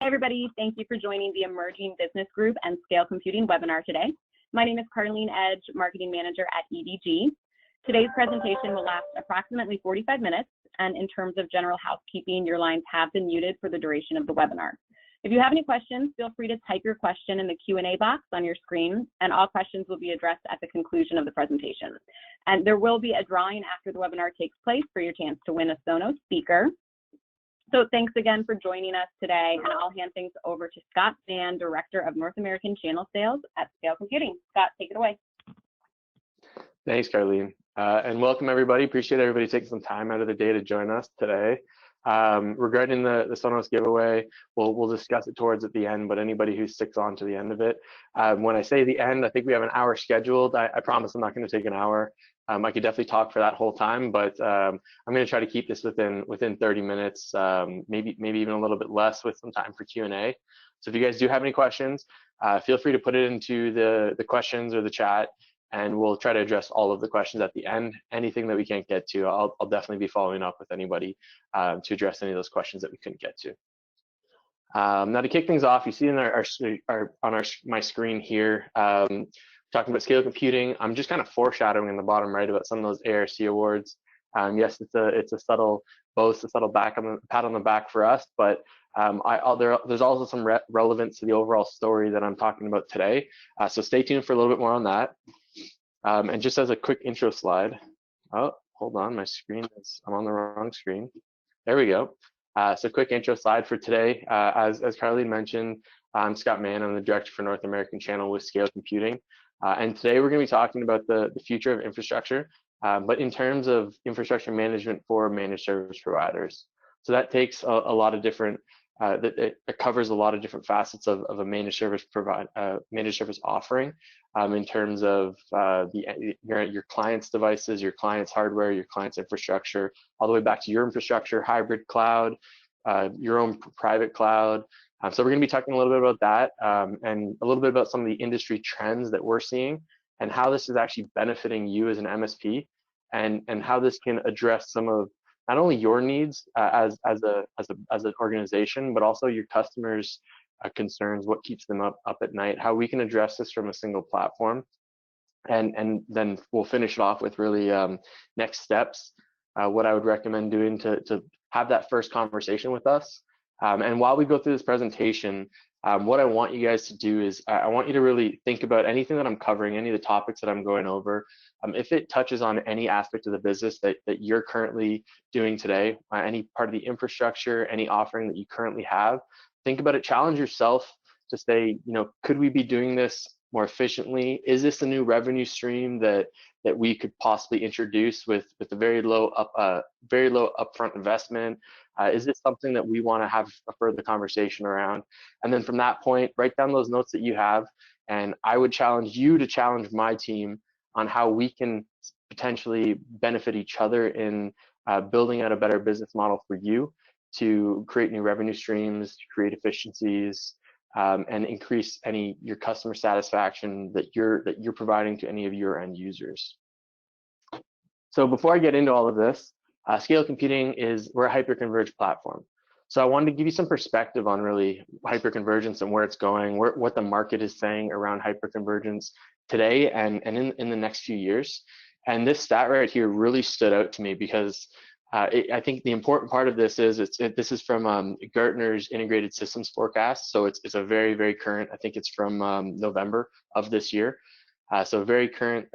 everybody, thank you for joining the Emerging Business Group and Scale Computing webinar today. My name is Carleen Edge, Marketing Manager at EDG. Today's presentation will last approximately 45 minutes, and in terms of general housekeeping, your lines have been muted for the duration of the webinar. If you have any questions, feel free to type your question in the Q&A box on your screen, and all questions will be addressed at the conclusion of the presentation. And there will be a drawing after the webinar takes place for your chance to win a Sonos speaker. So thanks again for joining us today, and I'll hand things over to Scott Mann, Director of North American Channel Sales at Scale Computing. Scott, take it away. Thanks, Carleen, and welcome everybody. Appreciate everybody taking some time out of the day to join us today. Regarding the Sonos giveaway, we'll discuss it towards at the end, but anybody who sticks on to the end of it, when I say the end, I think we have an hour scheduled. I promise I'm not going to take an hour. I could definitely talk for that whole time, but I'm going to try to keep this within 30 minutes, maybe even a little bit less, with some time for Q&A. So if you guys do have any questions, feel free to put it into the questions or the chat, and we'll try to address all of the questions at the end. Anything that we can't get to, I'll definitely be following up with anybody to address any of those questions that we couldn't get to. Now, to kick things off, you see in my screen here, talking about scale computing. I'm just kind of foreshadowing in the bottom right about some of those ARC awards. Yes, it's a subtle boast, a subtle pat on the back for us, but there's also some relevance to the overall story that I'm talking about today. So stay tuned for a little bit more on that. And just as a quick intro slide, oh, hold on, my screen I'm on the wrong screen. There we go. So quick intro slide for today. As Carleen mentioned, I'm Scott Mann. I'm the Director for North American Channel with Scale Computing. And today we're going to be talking about the future of infrastructure, but in terms of infrastructure management for managed service providers. So that takes a lot of different, it covers a lot of different facets of a managed service offering, in terms of your client's devices, your client's hardware, your client's infrastructure, all the way back to your infrastructure, hybrid cloud, your own private cloud. So we're going to be talking a little bit about that, and a little bit about some of the industry trends that we're seeing, and how this is actually benefiting you as an MSP, and how this can address some of not only your needs as an organization, but also your customers' concerns, what keeps them up at night, how we can address this from a single platform, and then we'll finish it off with really next steps, what I would recommend doing to have that first conversation with us. And while we go through this presentation, what I want you guys to do is I want you to really think about anything that I'm covering, any of the topics that I'm going over. If it touches on any aspect of the business that you're currently doing today, any part of the infrastructure, any offering that you currently have, think about it, challenge yourself to say, could we be doing this more efficiently? Is this a new revenue stream that we could possibly introduce with a very low upfront investment? Is this something that we want to have a further conversation around? And then from that point, write down those notes that you have, and I would challenge you to challenge my team on how we can potentially benefit each other in building out a better business model for you to create new revenue streams, to create efficiencies, and increase your customer satisfaction that you're providing to any of your end users. So before I get into all of this, Scale Computing we're a hyperconverged platform. So I wanted to give you some perspective on really hyperconvergence and where it's going, what the market is saying around hyperconvergence today and in the next few years. And this stat right here really stood out to me because I think the important part of this is this is from Gartner's Integrated Systems Forecast. So it's a very, very current, I think it's from November of this year. So a very current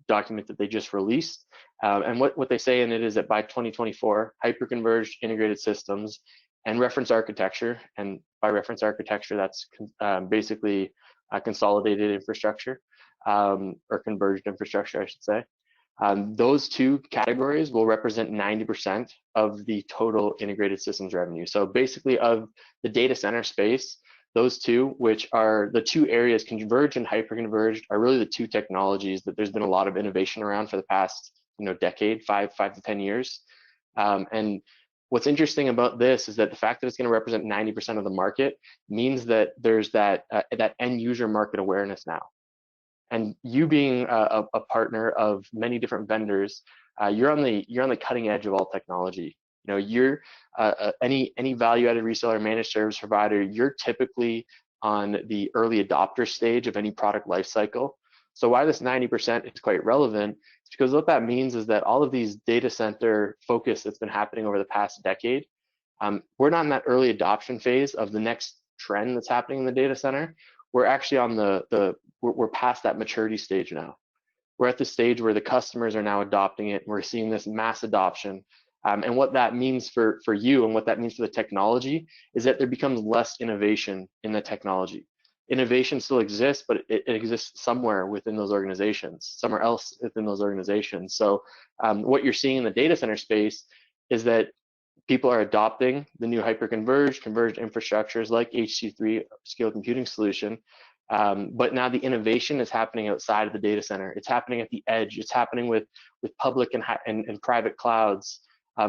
document that they just released. And what they say in it is that by 2024, hyperconverged integrated systems and reference architecture, and by reference architecture, that's basically consolidated infrastructure, or converged infrastructure, I should say. Those two categories will represent 90% of the total integrated systems revenue. So basically of the data center space, those two, which are the two areas, converged and hyperconverged, are really the two technologies that there's been a lot of innovation around for the past decade, 5 to 10 years. And what's interesting about this is that the fact that it's going to represent 90% of the market means that there's that end user market awareness now. And you being a partner of many different vendors, you're on the cutting edge of all technology. You know, you're any value-added reseller, managed service provider, you're typically on the early adopter stage of any product lifecycle. So why this 90% is quite relevant is because what that means is that all of these data center focus that's been happening over the past decade, we're not in that early adoption phase of the next trend that's happening in the data center. We're actually on we're past that maturity stage now. We're at the stage where the customers are now adopting it. We're seeing this mass adoption. And what that means for you and what that means for the technology is that there becomes less innovation in the technology. Innovation still exists, but it exists somewhere within those organizations, somewhere else within those organizations. So what you're seeing in the data center space is that people are adopting the new hyperconverged, converged infrastructures like HC3 scale computing solution. But now the innovation is happening outside of the data center. It's happening at the edge. It's happening with public and private clouds.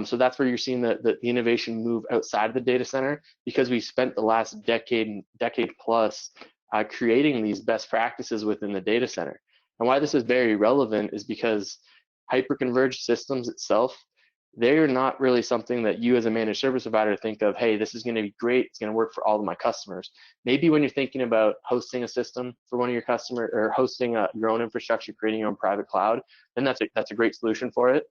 So that's where you're seeing the innovation move outside of the data center, because we spent the last decade plus creating these best practices within the data center. And why this is very relevant is because hyperconverged systems itself, they're not really something that you as a managed service provider think of, hey, this is going to be great, it's going to work for all of my customers. Maybe when you're thinking about hosting a system for one of your customers, or hosting your own infrastructure, creating your own private cloud, then that's a great solution for it.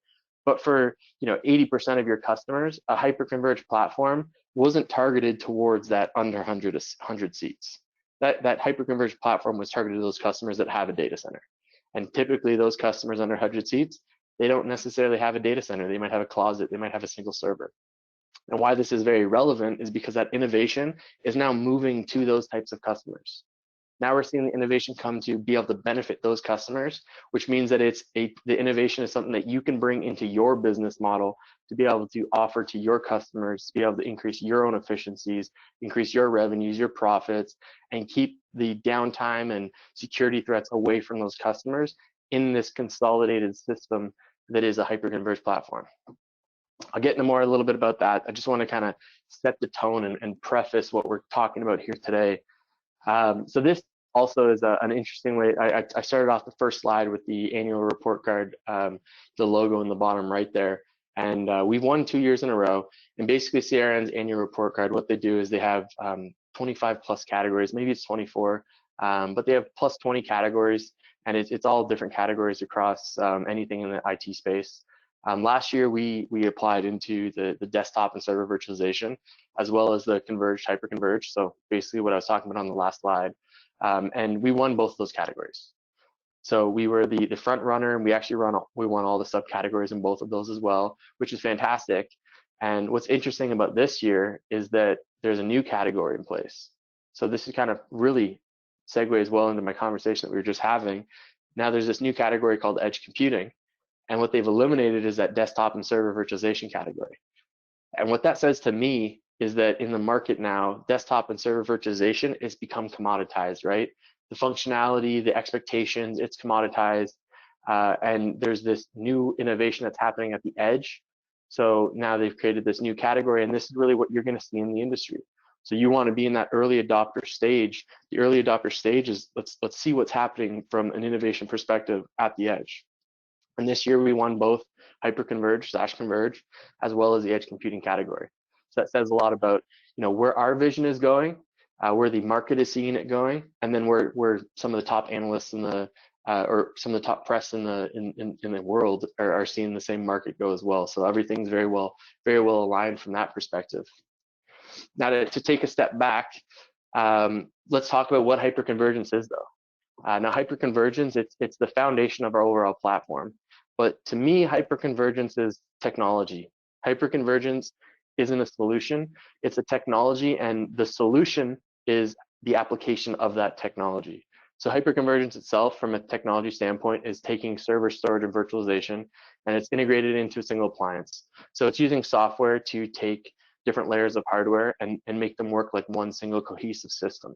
But for 80% of your customers, a hyperconverged platform wasn't targeted towards that under 100 seats. That hyperconverged platform was targeted to those customers that have a data center. And typically those customers under 100 seats, they don't necessarily have a data center. They might have a closet, they might have a single server. And why this is very relevant is because that innovation is now moving to those types of customers. Now we're seeing the innovation come to be able to benefit those customers, which means that the innovation is something that you can bring into your business model to be able to offer to your customers, to be able to increase your own efficiencies, increase your revenues, your profits, and keep the downtime and security threats away from those customers in this consolidated system that is a hyperconverged platform. I'll get into a little bit about that. I just want to kind of set the tone and preface what we're talking about here today. So this also is an interesting way. I started off the first slide with the annual report card, the logo in the bottom right there. And we've won 2 years in a row. And basically CRN's annual report card, what they do is they have 25 plus categories, maybe it's 24, but they have plus 20 categories, and it's all different categories across anything in the IT space. Last year, we applied into the desktop and server virtualization, as well as the converged, hyperconverged. So basically what I was talking about on the last slide. And we won both of those categories. So we were the front runner, and we won all the subcategories in both of those as well, which is fantastic. And what's interesting about this year is that there's a new category in place. So this is kind of really segues well into my conversation that we were just having. Now there's this new category called edge computing. And what they've eliminated is that desktop and server virtualization category. And what that says to me is that in the market now, desktop and server virtualization has become commoditized, right? The functionality, the expectations, it's commoditized. And there's this new innovation that's happening at the edge. So now they've created this new category, and this is really what you're going to see in the industry. So you want to be in that early adopter stage. The early adopter stage is let's see what's happening from an innovation perspective at the edge. And this year we won both hyperconverged/converged, as well as the edge computing category. So that says a lot about where our vision is going, where the market is seeing it going, and then where some of the top analysts in the or some of the top press in the world are seeing the same market go as well. So everything's very well aligned from that perspective. Now to take a step back, let's talk about what hyperconvergence is, though. Now hyperconvergence, it's the foundation of our overall platform. But to me, hyperconvergence is technology. Hyperconvergence isn't a solution, it's a technology, and the solution is the application of that technology. So hyperconvergence itself, from a technology standpoint, is taking server storage and virtualization, and it's integrated into a single appliance. So it's using software to take different layers of hardware and make them work like one single cohesive system.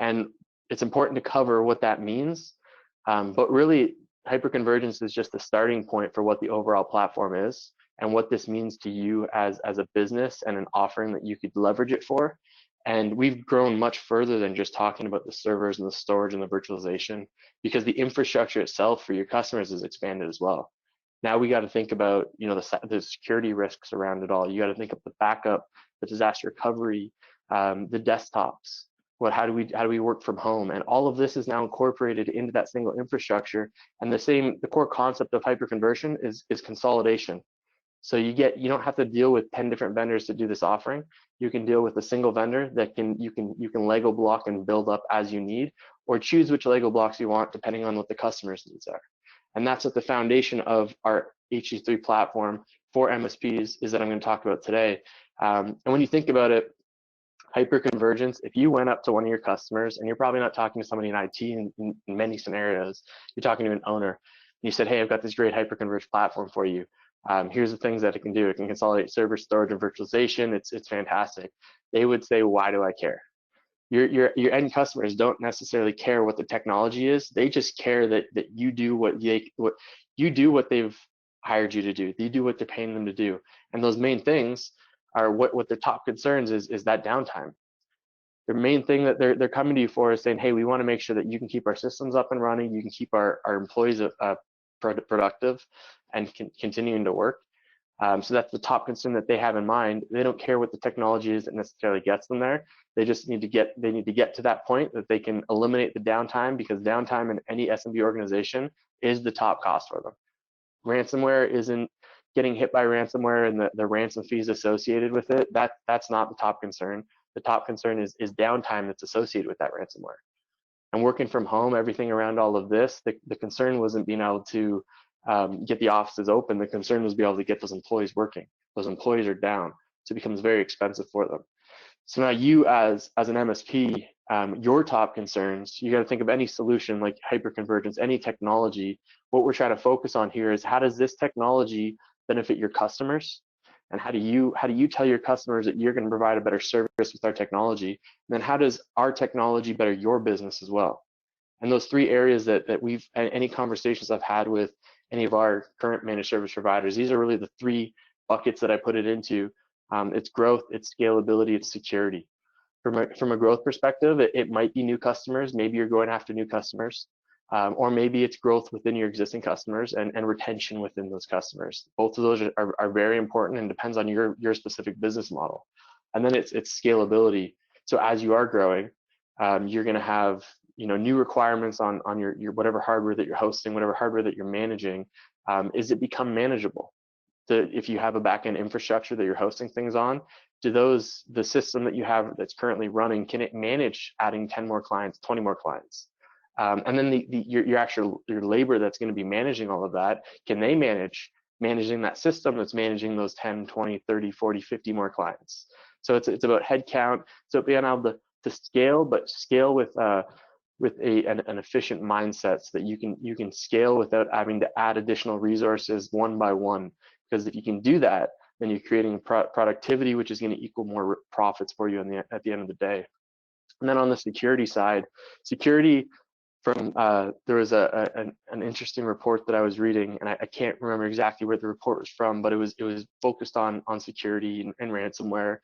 And it's important to cover what that means, but really, hyperconvergence is just the starting point for what the overall platform is and what this means to you as a business and an offering that you could leverage it for. And we've grown much further than just talking about the servers and the storage and the virtualization, because the infrastructure itself for your customers is expanded as well. Now we got to think about, you know, the security risks around it all. You got to think of the backup, the disaster recovery, the desktops. How do we work from home? And all of this is now incorporated into that single infrastructure. And the core concept of hyperconversion is consolidation. So you don't have to deal with 10 different vendors to do this offering. You can deal with a single vendor that you can Lego block and build up as you need, or choose which Lego blocks you want depending on what the customer's needs are. And that's at the foundation of our HE3 platform for MSPs is that I'm going to talk about today. And when you think about it, hyperconvergence, if you went up to one of your customers, and you're probably not talking to somebody in IT in many scenarios, you're talking to an owner, and you said, hey, I've got this great hyperconverged platform for you. Here's the things that it can do. It can consolidate server storage and virtualization. It's fantastic. They would say, why do I care? Your end customers don't necessarily care what the technology is. They just care that you do what they've hired you to do. You do what they're paying them to do. And those main things are what their top concerns is that downtime. The main thing that they're coming to you for is saying, hey, we want to make sure that you can keep our systems up and running, you can keep our employees productive and continuing to work. So that's the top concern that they have in mind. They don't care what the technology is that necessarily gets them there. They just need to get to that point that they can eliminate the downtime, because downtime in any SMB organization is the top cost for them. Ransomware isn't getting hit by ransomware and the ransom fees associated with it. That's not the top concern. The top concern is downtime that's associated with that ransomware. And working from home, everything around all of this, the concern wasn't being able to get the offices open. The concern was being able to get those employees working. Those employees are down, so it becomes very expensive for them. So now you as an MSP, your top concerns, you got to think of any solution like hyperconvergence, any technology. What we're trying to focus on here is, how does this technology benefit your customers? And how do you tell your customers that you're going to provide a better service with our technology? And then how does our technology better your business as well? And those three areas that any conversations I've had with any of our current managed service providers, these are really the three buckets that I put it into. It's growth, it's scalability, it's security. From a growth perspective, it might be new customers. Maybe you're going after new customers, or maybe it's growth within your existing customers and retention within those customers. Both of those are very important and depends on your specific business model. And then it's scalability. So as you are growing, you're going to have new requirements on your whatever hardware that you're hosting, whatever hardware that you're managing. Is it become manageable? If you have a backend infrastructure that you're hosting things on, the system that you have that's currently running, can it manage adding 10 more clients, 20 more clients? And then your labor that's going to be managing all of that, can they managing that system that's managing those 10, 20, 30, 40, 50 more clients? So it's about headcount. So being able to scale, but scale with an efficient mindset, so that you can scale without having to add additional resources one by one. Because if you can do that, then you're creating productivity, which is going to equal more profits for you at the end of the day. And then on the security side, there was an interesting report that I was reading, and I can't remember exactly where the report was from, but it was focused on security and ransomware.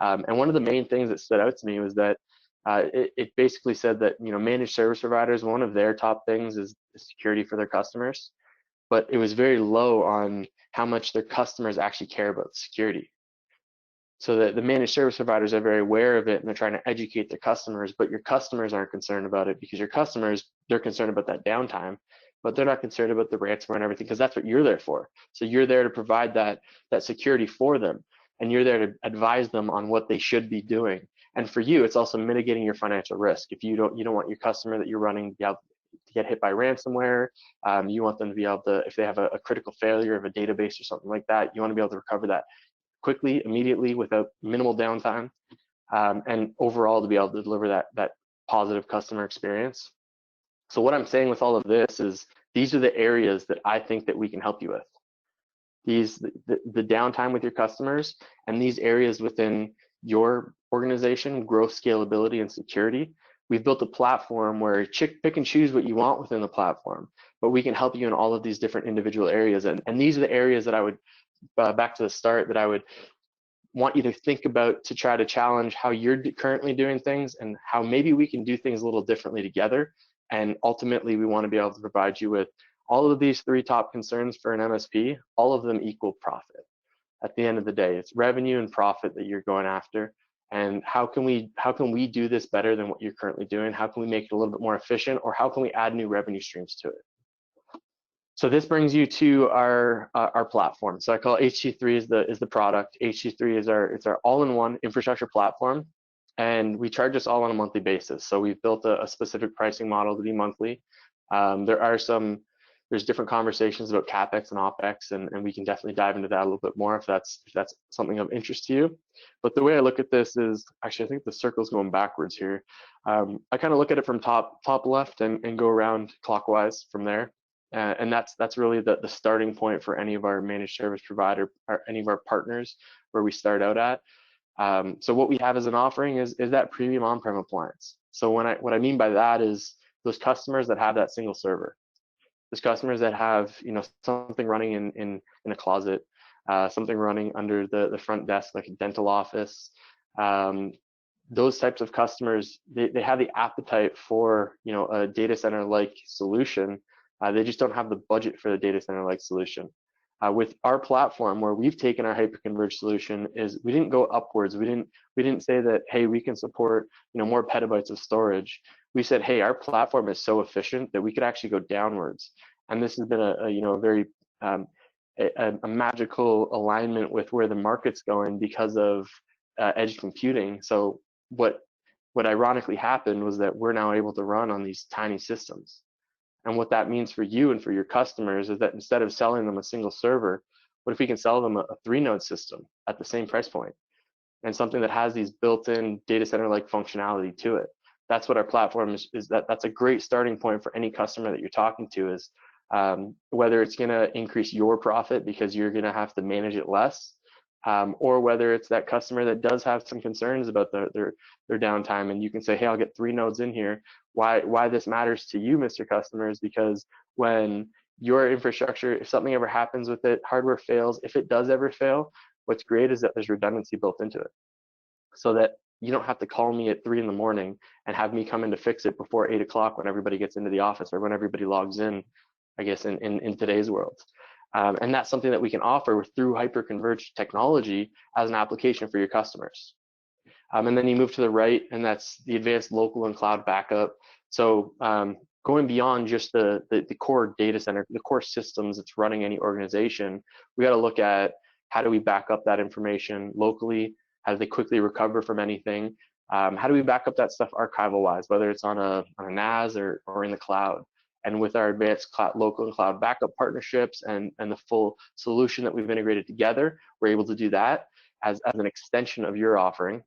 And one of the main things that stood out to me was that it basically said that managed service providers, one of their top things is security for their customers, but it was very low on how much their customers actually care about security. So that the managed service providers are very aware of it and they're trying to educate their customers, but your customers aren't concerned about it, because your customers, they're concerned about that downtime, but they're not concerned about the ransomware and everything, because that's what you're there for. So you're there to provide that security for them, and you're there to advise them on what they should be doing. And for you, it's also mitigating your financial risk. If you don't want your customer that you're running to be able to get hit by ransomware, you want them to be able to, if they have a critical failure of a database or something like that, you want to be able to recover that quickly, immediately, without minimal downtime, and overall to be able to deliver that positive customer experience. So what I'm saying with all of this is, these are the areas that I think that we can help you with. The downtime with your customers, and these areas within your organization, growth, scalability, and security. We've built a platform where pick and choose what you want within the platform, but we can help you in all of these different individual areas. And these are the areas that I would, back to the start, that I would want you to think about, to try to challenge how you're currently doing things and how maybe we can do things a little differently together. And ultimately, we want to be able to provide you with All of these three top concerns for an MSP, all of them equal profit. At the end of the day, it's revenue and profit that you're going after. And how can we do this better than what you're currently doing? How can we make it a little bit more efficient, or how can we add new revenue streams to it? So this brings you to our platform. So I call it HC3 is the product. HC3 is our all-in-one infrastructure platform, and we charge this all on a monthly basis. So we've built a specific pricing model to be monthly. There's different conversations about CapEx and OpEx, and we can definitely dive into that a little bit more if that's something of interest to you. But the way I look at this is, actually, I think the circle's going backwards here. I kind of look at it from top left and go around clockwise from there. And that's really the starting point for any of our managed service provider or any of our partners where we start out at. So what we have as an offering is that premium on-prem appliance. So what I mean by that is those customers that have that single server. Those customers that have something running in a closet, something running under the front desk like a dental office. Those types of customers, they have the appetite for a data center like solution. They just don't have the budget for the data center like solution. With our platform, where we've taken our hyperconverged solution, is we didn't go upwards. We didn't say that, hey, we can support more petabytes of storage. We said, hey, our platform is so efficient that we could actually go downwards. And this has been a very magical alignment with where the market's going because of edge computing. So what ironically happened was that we're now able to run on these tiny systems. And what that means for you and for your customers is that instead of selling them a single server, what if we can sell them a 3-node system at the same price point, and something that has these built-in data center-like functionality to it? That's what our platform is. That's a great starting point for any customer that you're talking to, is whether it's going to increase your profit because you're going to have to manage it less, or whether it's that customer that does have some concerns about their downtime, and you can say, hey, I'll get 3 nodes in here. Why this matters to you, Mr. Customer, is because when your infrastructure, if something ever happens with it, hardware fails, if it does ever fail, what's great is that there's redundancy built into it, so that you don't have to call me at 3 in the morning and have me come in to fix it before 8 o'clock when everybody gets into the office, or when everybody logs in, I guess, in today's world. And that's something that we can offer through hyperconverged technology as an application for your customers. And then you move to the right, and that's the advanced local and cloud backup. So going beyond just the core data center, the core systems that's running any organization, we got to look at how do we back up that information locally? How do they quickly recover from anything? How do we back up that stuff archival-wise, whether it's on a NAS or in the cloud? And with our advanced local and cloud backup partnerships and the full solution that we've integrated together, we're able to do that as an extension of your offering.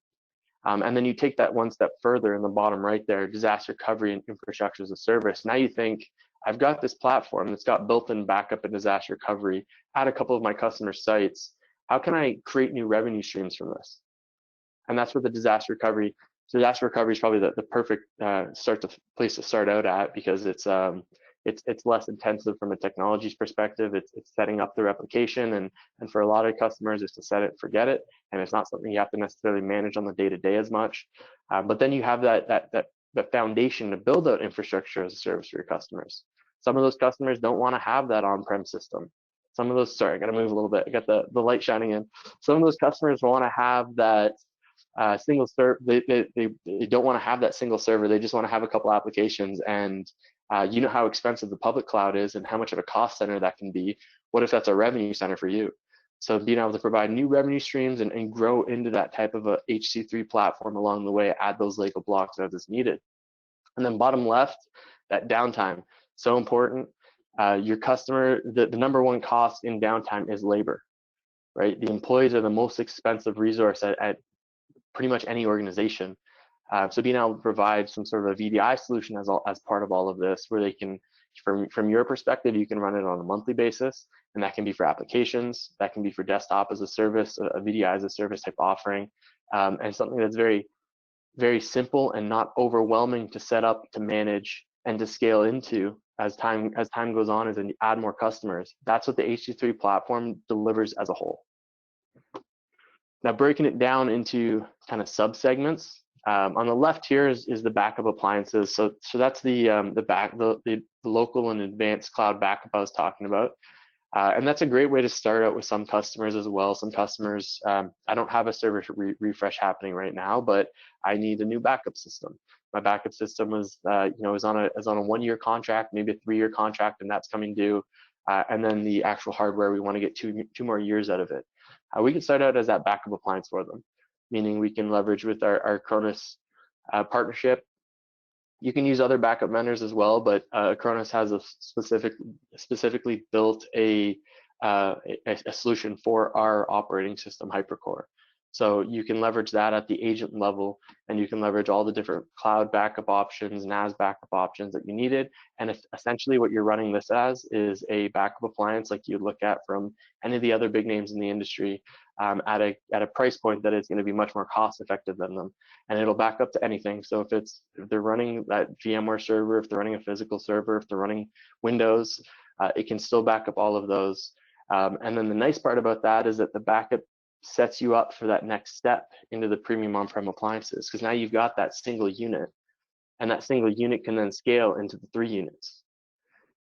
And then you take that one step further in the bottom right there, disaster recovery and infrastructure as a service. Now you think, I've got this platform that's got built-in backup and disaster recovery at a couple of my customer sites. How can I create new revenue streams from this? And that's where the disaster recovery is probably the perfect place to start out at, because it's less intensive from a technology's perspective. It's setting up the replication, and for a lot of customers, it's to set it and forget it, and it's not something you have to necessarily manage on the day-to-day as much. But then you have that foundation to build out infrastructure as a service for your customers. Some of those customers don't want to have that on-prem system. Some of those, sorry, I got to move a little bit. I got the light shining in. Some of those customers want to have that single server. They don't want to have that single server. They just want to have a couple applications, and you know how expensive the public cloud is and how much of a cost center that can be. What if that's a revenue center for you? So being able to provide new revenue streams and grow into that type of a HC3 platform along the way, add those Lego blocks as is needed. And then bottom left, that downtime, so important. Your customer, the number one cost in downtime is labor, right? The employees are the most expensive resource at pretty much any organization. So being able to provide some sort of a VDI solution as part of all of this, where they can, from your perspective, you can run it on a monthly basis, and that can be for applications, that can be for desktop as a service, a VDI as a service type offering, and something that's very, very simple and not overwhelming to set up, to manage, and to scale into as time goes on, as you add more customers. That's what the HC3 platform delivers as a whole. Now, breaking it down into kind of sub-segments, On the left here is the backup appliances. So that's the local and advanced cloud backup I was talking about. And that's a great way to start out with some customers as well. Some customers, I don't have a server refresh happening right now, but I need a new backup system. My backup system was, is on a 1-year contract, maybe a 3-year contract, and that's coming due. And then the actual hardware, we want to get two more years out of it. We can start out as that backup appliance for them, meaning we can leverage with our Acronis partnership. You can use other backup vendors as well, but Acronis has a specifically built a solution for our operating system, HyperCore. So you can leverage that at the agent level, and you can leverage all the different cloud backup options, NAS backup options that you needed. And essentially what you're running this as is a backup appliance like you'd look at from any of the other big names in the industry, at a price point that is going to be much more cost effective than them. And it'll back up to anything. So if they're running that VMware server, if they're running a physical server, if they're running Windows, it can still back up all of those. And then the nice part about that is that the backup sets you up for that next step into the premium on-prem appliances, because now you've got that single unit, and that single unit can then scale into the 3 units.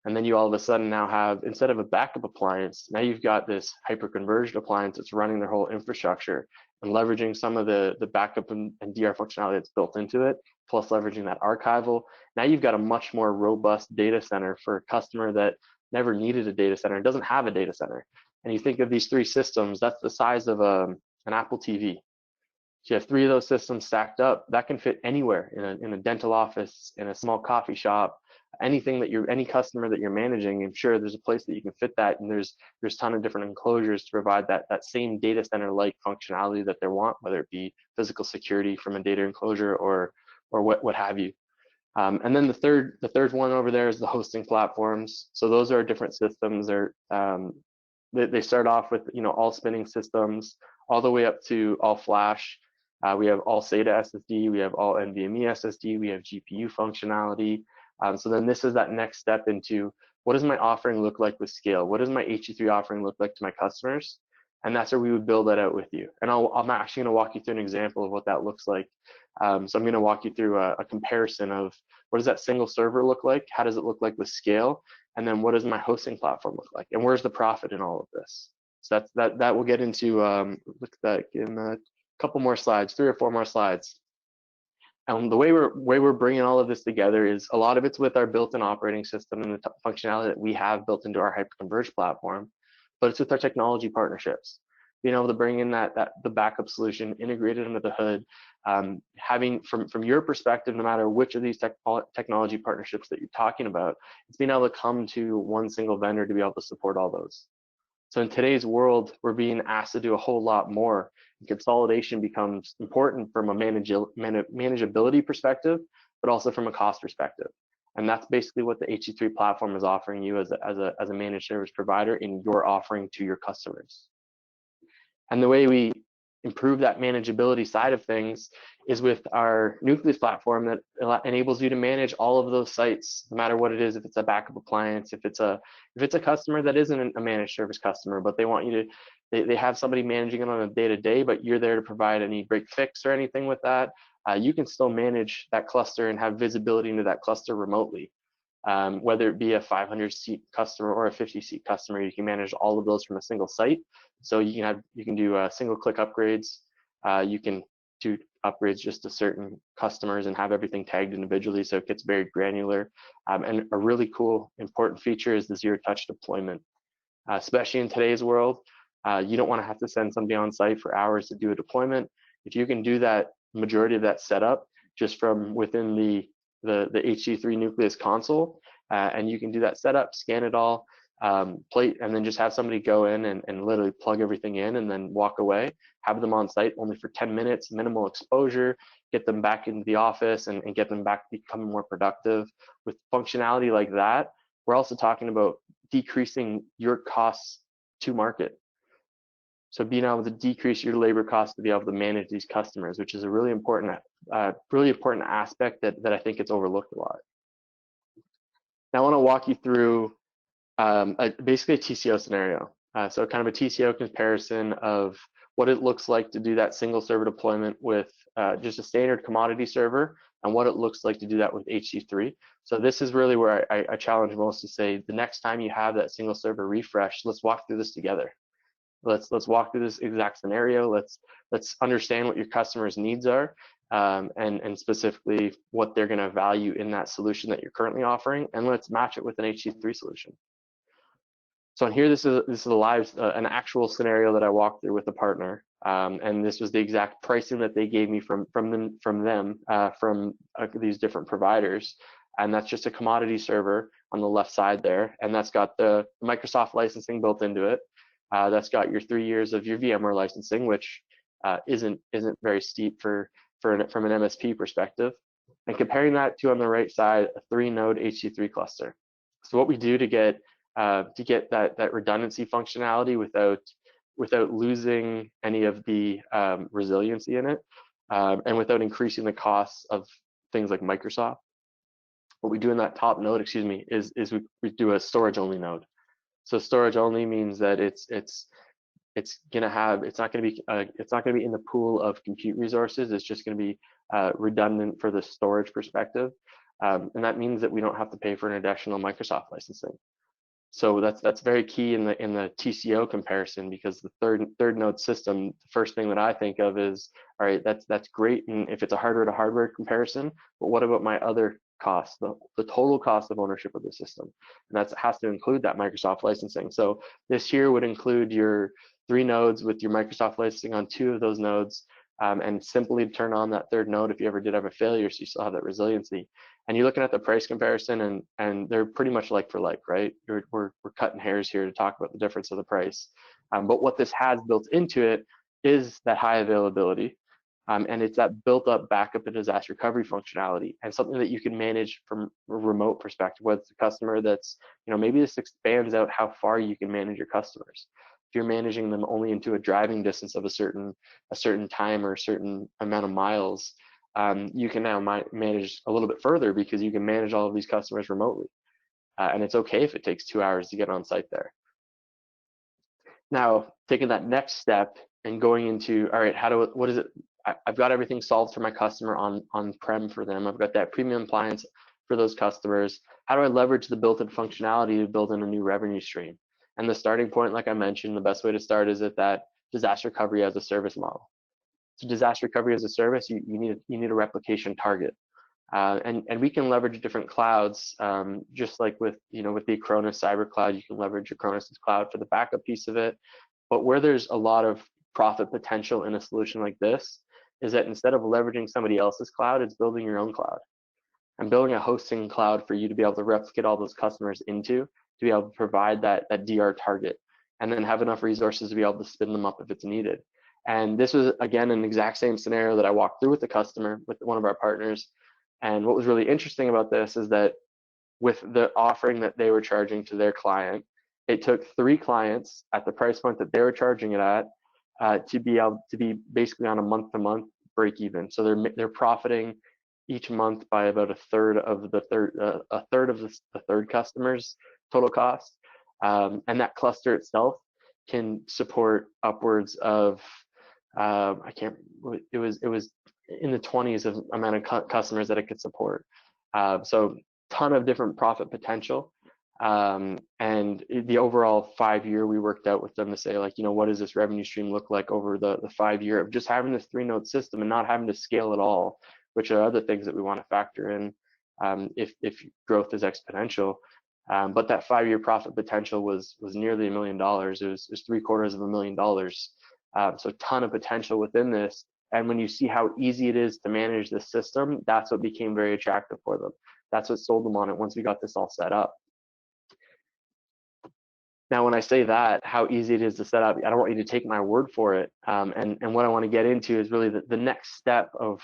And then you all of a sudden now have, instead of a backup appliance, now you've got this hyper-converged appliance that's running their whole infrastructure and leveraging some of the backup and DR functionality that's built into it, plus leveraging that archival. Now you've got a much more robust data center for a customer that never needed a data center and doesn't have a data center. And you think of these 3 systems, that's the size of an Apple TV. So you have 3 of those systems stacked up. That can fit anywhere, in a dental office, in a small coffee shop, anything that any customer that you're managing. I'm sure there's a place that you can fit that, and there's a ton of different enclosures to provide that same data center-like functionality that they want, whether it be physical security from a data enclosure or what have you. And then the third one over there is the hosting platforms. So those are different systems. They start off with all spinning systems, all the way up to all flash. We have all SATA SSD, we have all NVMe SSD, we have GPU functionality. So then this is that next step into, what does my offering look like with scale? What does my HE3 offering look like to my customers? And that's where we would build that out with you. And I'm actually going to walk you through an example of what that looks like. So I'm going to walk you through a comparison of, what does that single server look like? How does it look like with scale? And then what does my hosting platform look like? And where's the profit in all of this? So that we'll get into, look at that in a couple more slides, 3 or 4 more slides. And the way we're bringing all of this together is, a lot of it's with our built-in operating system and the functionality that we have built into our HyperConverged platform, but it's with our technology partnerships. Being able to bring in the backup solution integrated under the hood, having from your perspective, no matter which of these technology partnerships that you're talking about, it's being able to come to one single vendor to be able to support all those. So in today's world, we're being asked to do a whole lot more. Consolidation becomes important from a manageability perspective, but also from a cost perspective. And that's basically what the HE3 platform is offering you as a managed service provider in your offering to your customers. And the way we improve that manageability side of things is with our Nucleus platform that enables you to manage all of those sites, no matter what it is. If it's a backup appliance, if it's a customer that isn't a managed service customer, but they want you to, they have somebody managing it on a day-to-day, but you're there to provide any break fix or anything with that, you can still manage that cluster and have visibility into that cluster remotely. Whether it be a 500-seat customer or a 50-seat customer, you can manage all of those from a single site. So you can do single-click upgrades. You can do upgrades just to certain customers and have everything tagged individually, so it gets very granular. And a really cool, important feature is the zero-touch deployment. Especially in today's world, you don't want to have to send somebody on site for hours to do a deployment. If you can do that, majority of that setup just from within the HE3 Nucleus console, and you can do that setup, scan it all, plate, and then just have somebody go in and literally plug everything in and then walk away, have them on site only for 10 minutes, minimal exposure, get them back into the office and get them back becoming more productive. With functionality like that, we're also talking about decreasing your costs to market. So being able to decrease your labor costs to be able to manage these customers, which is a really important aspect that I think it's overlooked a lot. Now I want to walk you through basically a TCO scenario. So kind of a TCO comparison of what it looks like to do that single server deployment with just a standard commodity server, and what it looks like to do that with HC3. So this is really where I challenge most to say, the next time you have that single server refresh, let's walk through this together. Let's walk through this exact scenario. Let's understand what your customers' needs are, and specifically what they're going to value in that solution that you're currently offering, and let's match it with an HC3 solution. So on here, this is a live, an actual scenario that I walked through with a partner, and this was the exact pricing that they gave me from these different providers, and that's just a commodity server on the left side there, and that's got the Microsoft licensing built into it. That's got your 3 years of your VMware licensing, which isn't very steep from an MSP perspective, and comparing that to, on the right side, a 3-node HC3 cluster. So what we do to get that redundancy functionality without losing any of the resiliency in it, and without increasing the costs of things like Microsoft, what we do in that top node, is we do a storage only node. So storage only means that it's not going to be in the pool of compute resources. It's just going to be redundant for the storage perspective, and that means that we don't have to pay for an additional Microsoft licensing. So that's very key in the TCO comparison, because the third node system, the first thing that I think of is, all right, that's great, and if it's a hardware to hardware comparison, but what about my other costs, the total cost of ownership of the system? And that has to include that Microsoft licensing. So this here would include your 3 nodes with your Microsoft licensing on 2 of those nodes, and simply turn on that third node if you ever did have a failure, so you still have that resiliency. And you're looking at the price comparison, and they're pretty much like for like, right? We're cutting hairs here to talk about the difference of the price. But what this has built into it is that high availability, and it's that built up backup and disaster recovery functionality, and something that you can manage from a remote perspective, whether it's a customer that's, maybe this expands out how far you can manage your customers. If you're managing them only into a driving distance of a certain time or a certain amount of miles, you can now manage a little bit further, because you can manage all of these customers remotely. And it's okay if it takes 2 hours to get on site there. Now, taking that next step and going into, all right, what is it? I've got everything solved for my customer on-prem for them. I've got that premium appliance for those customers. How do I leverage the built-in functionality to build in a new revenue stream? And the starting point, like I mentioned, the best way to start is at that disaster recovery as a service model. So disaster recovery as a service, you need a replication target, and we can leverage different clouds, just like with the Acronis Cyber Cloud. You can leverage Acronis' cloud for the backup piece of it. But where there's a lot of profit potential in a solution like this is that instead of leveraging somebody else's cloud, it's building your own cloud and building a hosting cloud for you to be able to replicate all those customers into, to be able to provide that DR target, and then have enough resources to be able to spin them up if it's needed. And this was, again, an exact same scenario that I walked through with the customer, with one of our partners. And what was really interesting about this is that with the offering that they were charging to their client, it took 3 clients at the price point that they were charging it at to be able to be basically on a month-to-month break even. So they're profiting each month by about a third of the third customer's total cost, and that cluster itself can support upwards of it was in the 20s of amount of customers that it could support. So ton of different profit potential. And the overall 5-year, we worked out with them to say, like, what does this revenue stream look like over the 5-year of just having this 3-node system and not having to scale at all, which are other things that we want to factor in if growth is exponential. But that 5-year profit potential was nearly $1 million. It was $750,000. So a ton of potential within this. And when you see how easy it is to manage this system, that's what became very attractive for them. That's what sold them on it once we got this all set up. Now, when I say that, how easy it is to set up, I don't want you to take my word for it. And what I want to get into is really the next step of,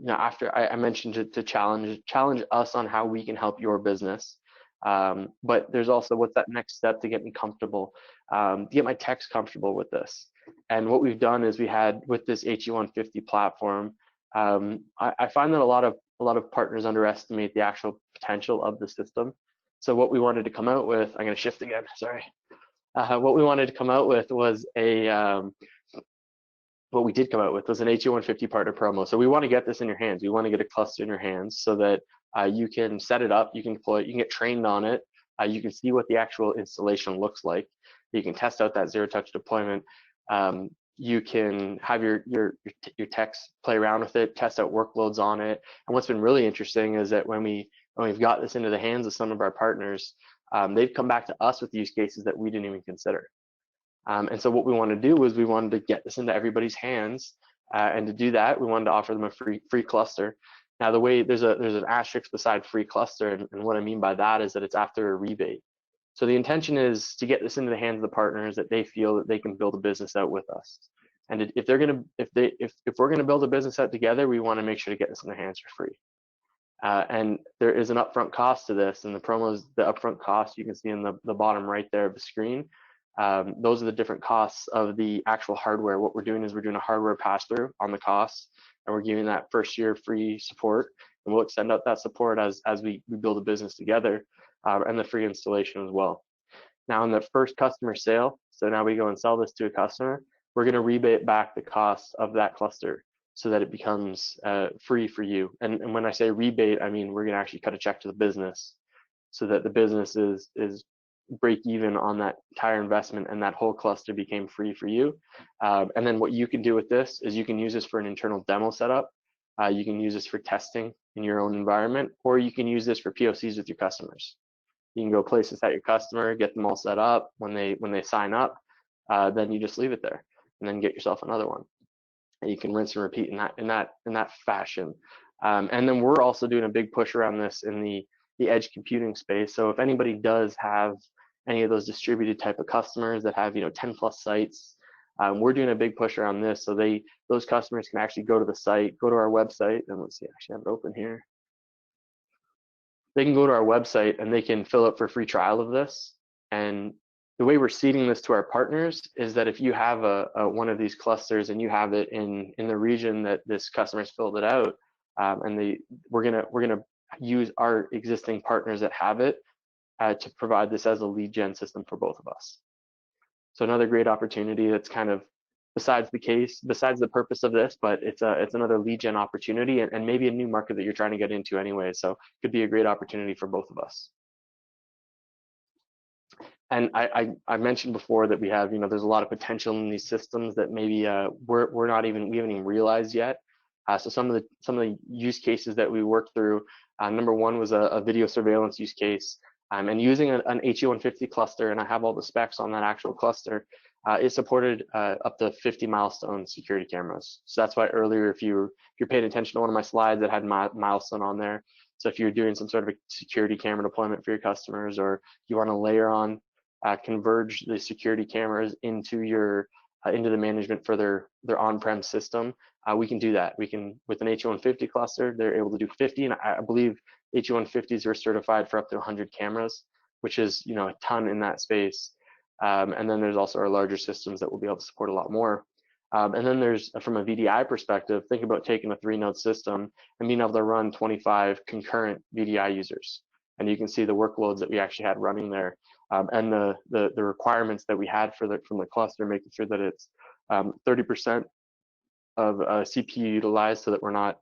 after I mentioned to challenge us on how we can help your business. But there's also what's that next step to get me comfortable, to get my techs comfortable with this. And what we've done is we had with this HE150 platform, I find that a lot of partners underestimate the actual potential of the system. So what we wanted to come out with, I'm going to shift again, sorry. What we wanted to come out with was a what we did come out with was an HE150 partner promo. So we want to get this in your hands. We want to get a cluster in your hands so that you can set it up, you can deploy it, you can get trained on it, you can see what the actual installation looks like. You can test out that zero-touch deployment. You can have your techs play around with it, test out workloads on it. And what's been really interesting is that when we've got this into the hands of some of our partners, they've come back to us with use cases that we didn't even consider. And so what we want to do is we wanted to get this into everybody's hands, and to do that, we wanted to offer them a free cluster. Now, the way there's an asterisk beside free cluster, and what I mean by that is that it's after a rebate. So the intention is to get this into the hands of the partners that they feel that they can build a business out with us. And if we're gonna build a business out together, we want to make sure to get this in their hands for free. And there is an upfront cost to this, and the promos, the upfront cost you can see in the bottom right there of the screen. Those are the different costs of the actual hardware. What we're doing is we're doing a hardware pass-through on the costs, and we're giving that first year free support, and we'll extend out that support as we build a business together, and the free installation as well. Now, in the first customer sale, so now we go and sell this to a customer, we're going to rebate back the cost of that cluster so that it becomes free for you. And when I say rebate, I mean we're going to actually cut a check to the business so that the business is break even on that entire investment, and that whole cluster became free for you. And then what you can do with this is you can use this for an internal demo setup. You can use this for testing in your own environment, or you can use this for POCs with your customers. You can go place this at your customer, get them all set up. When they sign up, then you just leave it there, and then get yourself another one. And you can rinse and repeat in that fashion. And then we're also doing a big push around this in the edge computing space. So if anybody does have any of those distributed type of customers that have 10 plus sites, we're doing a big push around this. So those customers can actually go to the site, go to our website, and let's see, I actually have it open here. They can go to our website and they can fill up for a free trial of this. And the way we're seeding this to our partners is that if you have one of these clusters and you have it in the region that this customer's filled it out, and we're gonna use our existing partners that have it to provide this as a lead gen system for both of us. So another great opportunity that's kind of besides the purpose of this, but it's another lead gen opportunity and maybe a new market that you're trying to get into anyway. So it could be a great opportunity for both of us. And I mentioned before that we have, there's a lot of potential in these systems that maybe we haven't even realized yet. So some of the use cases that we worked through, number one was a video surveillance use case, and using an HE150 cluster, and I have all the specs on that actual cluster. It supported up to 50 milestone security cameras. So that's why earlier, if you're paying attention to one of my slides that had milestone on there. So if you're doing some sort of a security camera deployment for your customers, or you want to layer on, converge the security cameras into the management for their on-prem system, we can do that. We can, with an HE150 cluster, they're able to do 50, and I believe HE150s are certified for up to 100 cameras, which is a ton in that space. And then there's also our larger systems that will be able to support a lot more. And then there's, from a VDI perspective, think about taking a 3-node system and being able to run 25 concurrent VDI users. And you can see the workloads that we actually had running there, and the requirements that we had from the cluster, making sure that it's 30% of CPU utilized, so that we're not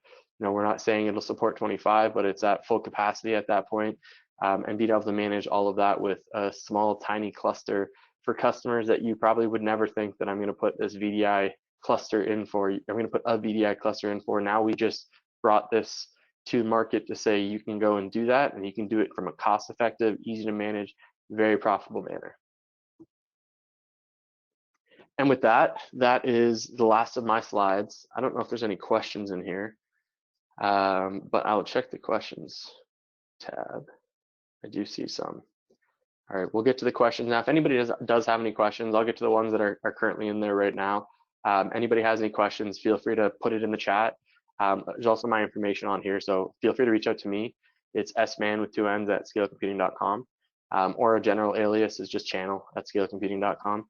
saying it'll support 25, but it's at full capacity at that point, and being able to manage all of that with a small, tiny cluster for customers that you probably would never think that I'm going to put this VDI cluster in for. I'm going to put a VDI cluster in for. Now we just brought this to market to say you can go and do that, and you can do it from a cost-effective, easy to manage, very profitable manner. And with that, that is the last of my slides. I don't know if there's any questions in here, but I'll check the questions tab. I do see some. All right, we'll get to the questions now. If anybody does have any questions, I'll get to the ones that are currently in there right now. Anybody has any questions, feel free to put it in the chat. There's also my information on here, so feel free to reach out to me. It's sman with 2 n's at scalecomputing.com, or a general alias is just channel@scalecomputing.com.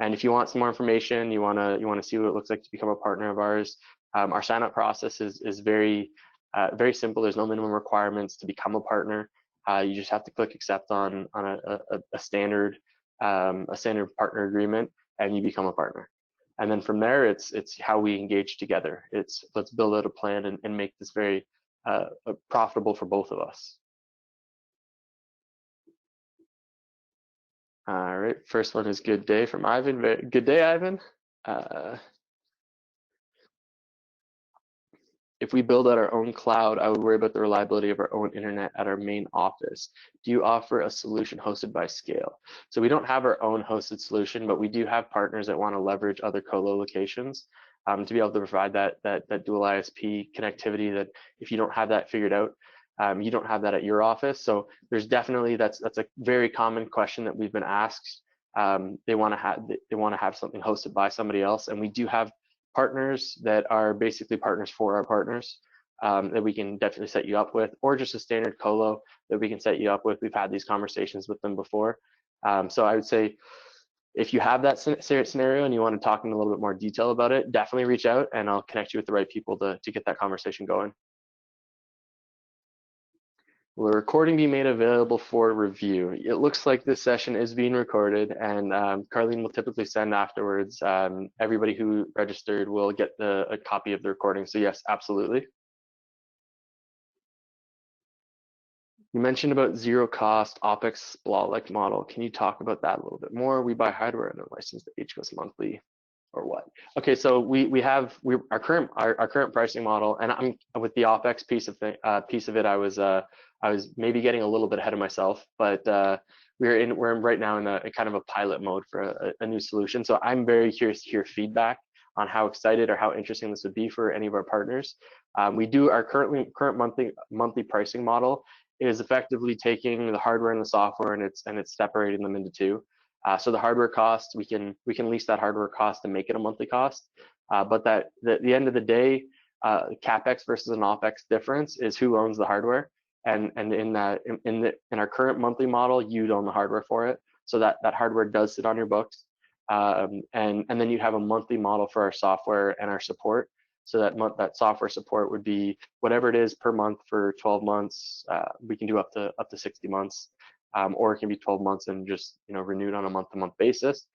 And if you want some more information, you want to see what it looks like to become a partner of ours, our sign-up process is very simple. There's no minimum requirements to become a partner. You just have to click accept on a standard partner agreement, and you become a partner. And then from there, it's how we engage together. It's let's build out a plan and make this very profitable for both of us. All right, first one is good day from Ivan. Good day, Ivan. If we build out our own cloud, I would worry about the reliability of our own internet at our main office. Do you offer a solution hosted by Scale? So we don't have our own hosted solution, but we do have partners that want to leverage other colo locations to be able to provide that dual ISP connectivity. That if you don't have that figured out, you don't have that at your office. So there's definitely that's a very common question that we've been asked. They want to have something hosted by somebody else, and we do have partners that are basically partners for our partners that we can definitely set you up with, or just a standard colo that we can set you up with. We've had these conversations with them before. So I would say if you have that scenario and you want to talk in a little bit more detail about it, definitely reach out and I'll connect you with the right people to get that conversation going. Will the recording be made available for review? It looks like this session is being recorded, and Carlene will typically send afterwards. Everybody who registered will get a copy of the recording. So yes, absolutely. You mentioned about zero cost OpEx SPLA-like model. Can you talk about that a little bit more? We buy hardware and a license to HCOS monthly, or what? Okay, so our current pricing model, and I'm with the OpEx piece of it. I was maybe getting a little bit ahead of myself, but we're right now in a kind of a pilot mode for a new solution. So I'm very curious to hear feedback on how excited or how interesting this would be for any of our partners. We do our current monthly pricing model is effectively taking the hardware and the software and it's separating them into two. So the hardware cost, we can lease that hardware cost and make it a monthly cost. But the end of the day, CapEx versus an OpEx difference is who owns the hardware. And in our current monthly model, you'd own the hardware for it. So that hardware does sit on your books. And then you have a monthly model for our software and our support. So that software support would be whatever it is per month for 12 months. We can do up to 60 months, or it can be 12 months and just renewed on a month-to-month basis.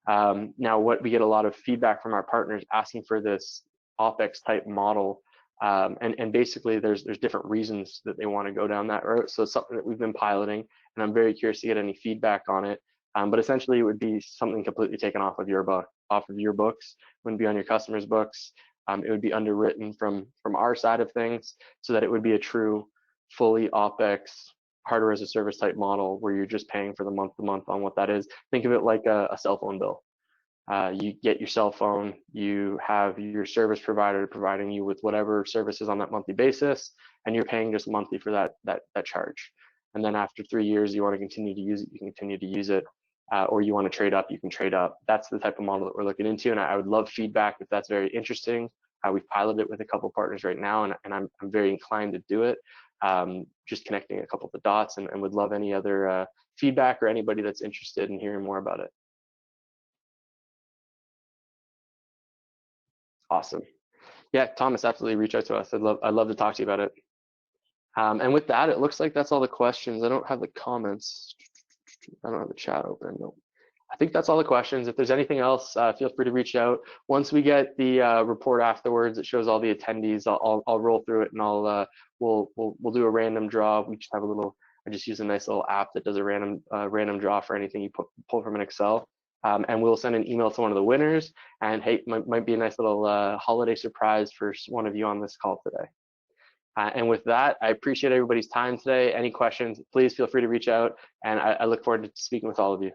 Now, what we get a lot of feedback from our partners asking for this OpEx type model, and basically there's different reasons that they want to go down that route. So it's something that we've been piloting, and I'm very curious to get any feedback on it. But essentially, it would be something completely taken off of your books, wouldn't be on your customers' books. It would be underwritten from our side of things, so that it would be a true, fully OpEx hardware as a service type model where you're just paying for the month to month on what that is. Think of it like a cell phone bill. You get your cell phone, you have your service provider providing you with whatever services on that monthly basis, and you're paying just monthly for that charge. And then after 3 years, you want to continue to use it, you can continue to use it. Or you want to trade up, you can trade up. That's the type of model that we're looking into, and I would love feedback if that's very interesting. We've piloted it with a couple of partners right now, and I'm very inclined to do it. Just connecting a couple of the dots, and would love any other feedback or anybody that's interested in hearing more about it. Awesome. Yeah, Thomas, absolutely reach out to us. I'd love to talk to you about it. And with that, it looks like that's all the questions. I don't have the comments. I don't have the chat open. No. I think that's all the questions. If there's anything else, feel free to reach out. Once we get the report afterwards, it shows all the attendees. I'll roll through it, and we'll do a random draw. We just have I just use a nice little app that does a random draw for anything you pull from an Excel. And we'll send an email to one of the winners. And hey, might be a nice little holiday surprise for one of you on this call today. And with that, I appreciate everybody's time today. Any questions, please feel free to reach out. And I look forward to speaking with all of you.